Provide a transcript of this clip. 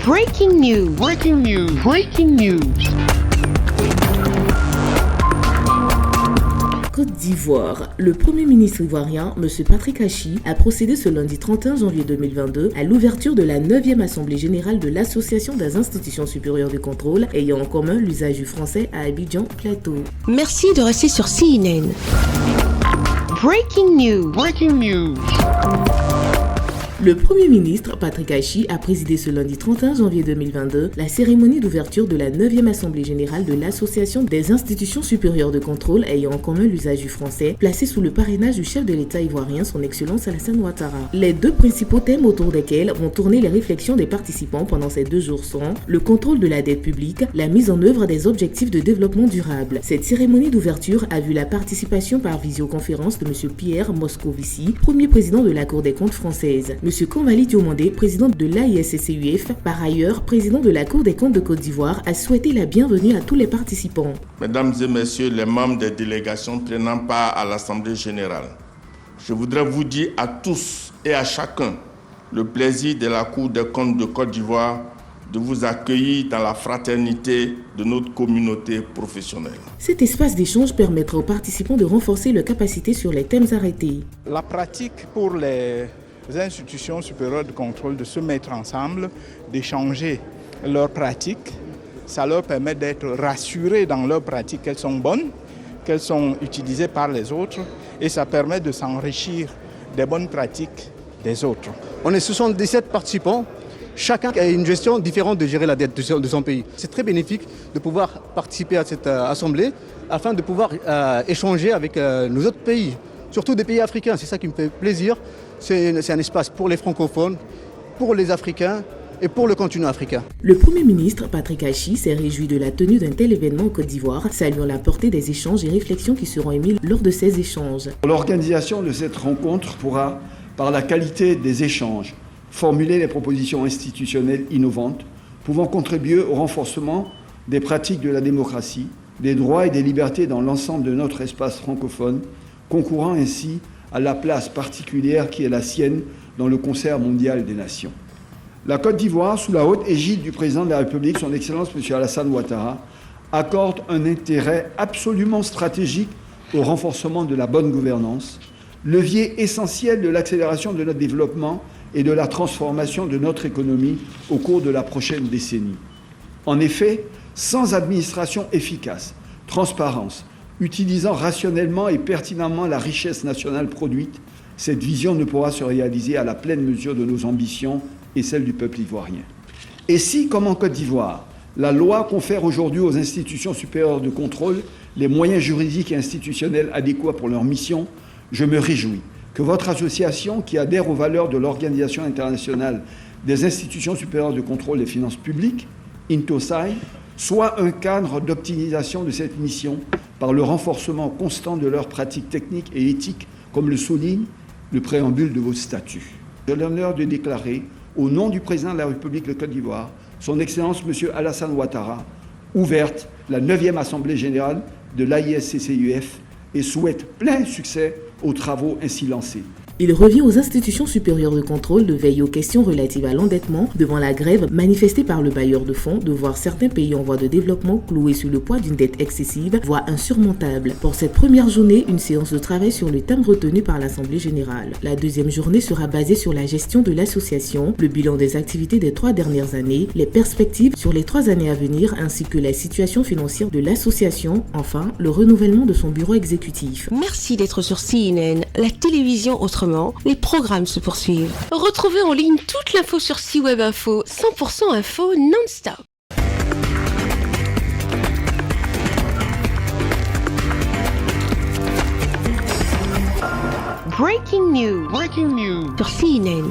Breaking news. Breaking news. Breaking news. Côte d'Ivoire. Le Premier ministre ivoirien, M. Patrick Achi, a procédé ce lundi 31 janvier 2022 à l'ouverture de la 9e Assemblée générale de l'Association des institutions supérieures de contrôle ayant en commun l'usage du français à Abidjan Plateau. Merci de rester sur CNN. Breaking news. Breaking news. Le Premier ministre, Patrick Achi, a présidé ce lundi 31 janvier 2022 la cérémonie d'ouverture de la 9e Assemblée générale de l'Association des institutions supérieures de contrôle ayant en commun l'usage du français, placée sous le parrainage du chef de l'État ivoirien, son Excellence Alassane Ouattara. Les deux principaux thèmes autour desquels vont tourner les réflexions des participants pendant ces 2 jours sont le contrôle de la dette publique, la mise en œuvre des objectifs de développement durable. Cette cérémonie d'ouverture a vu la participation par visioconférence de M. Pierre Moscovici, premier président de la Cour des comptes française. M. Convaly Diomandé, président de l'AISCCUF, par ailleurs président de la Cour des comptes de Côte d'Ivoire, a souhaité la bienvenue à tous les participants. Mesdames et messieurs les membres des délégations prenant part à l'Assemblée générale, je voudrais vous dire à tous et à chacun le plaisir de la Cour des comptes de Côte d'Ivoire de vous accueillir dans la fraternité de notre communauté professionnelle. Cet espace d'échange permettra aux participants de renforcer leurs capacités sur les thèmes arrêtés. La pratique pour les institutions supérieures de contrôle de se mettre ensemble, d'échanger leurs pratiques, ça leur permet d'être rassurés dans leurs pratiques, qu'elles sont bonnes, qu'elles sont utilisées par les autres, et ça permet de s'enrichir des bonnes pratiques des autres. On est 77 participants, chacun a une gestion différente de gérer la dette de son pays. C'est très bénéfique de pouvoir participer à cette assemblée afin de pouvoir échanger avec nos autres pays, surtout des pays africains. C'est ça qui me fait plaisir. C'est un espace pour les francophones, pour les Africains et pour le continent africain. Le Premier ministre, Patrick Achi, s'est réjoui de la tenue d'un tel événement en Côte d'Ivoire, saluant la portée des échanges et réflexions qui seront émis lors de ces échanges. L'organisation de cette rencontre pourra, par la qualité des échanges, formuler les propositions institutionnelles innovantes, pouvant contribuer au renforcement des pratiques de la démocratie, des droits et des libertés dans l'ensemble de notre espace francophone, concourant ainsi à la place particulière qui est la sienne dans le concert mondial des nations. La Côte d'Ivoire, sous la haute égide du président de la République, son Excellence M. Alassane Ouattara, accorde un intérêt absolument stratégique au renforcement de la bonne gouvernance, levier essentiel de l'accélération de notre développement et de la transformation de notre économie au cours de la prochaine décennie. En effet, sans administration efficace, transparence, utilisant rationnellement et pertinemment la richesse nationale produite, cette vision ne pourra se réaliser à la pleine mesure de nos ambitions et celles du peuple ivoirien. Et si, comme en Côte d'Ivoire, la loi confère aujourd'hui aux institutions supérieures de contrôle les moyens juridiques et institutionnels adéquats pour leur mission, je me réjouis que votre association, qui adhère aux valeurs de l'Organisation internationale des institutions supérieures de contrôle des finances publiques, INTOSAI, soit un cadre d'optimisation de cette mission par le renforcement constant de leurs pratiques techniques et éthiques, comme le souligne le préambule de vos statuts. J'ai l'honneur de déclarer, au nom du président de la République de Côte d'Ivoire, son Excellence M. Alassane Ouattara, ouverte la 9e Assemblée générale de l'AISCCUF et souhaite plein succès aux travaux ainsi lancés. Il revient aux institutions supérieures de contrôle de veiller aux questions relatives à l'endettement devant la grève manifestée par le bailleur de fonds de voir certains pays en voie de développement cloués sous le poids d'une dette excessive, voire insurmontable. Pour cette première journée, une séance de travail sur le thème retenu par l'Assemblée générale. La deuxième journée sera basée sur la gestion de l'association, le bilan des activités des 3 dernières années, les perspectives sur les 3 années à venir ainsi que la situation financière de l'association, enfin le renouvellement de son bureau exécutif. Merci d'être sur CNN, la télévision autrement. Les programmes se poursuivent. Retrouvez en ligne toute l'info sur C-Web Info, 100% info non-stop. Breaking news. Breaking news. Sur CNN.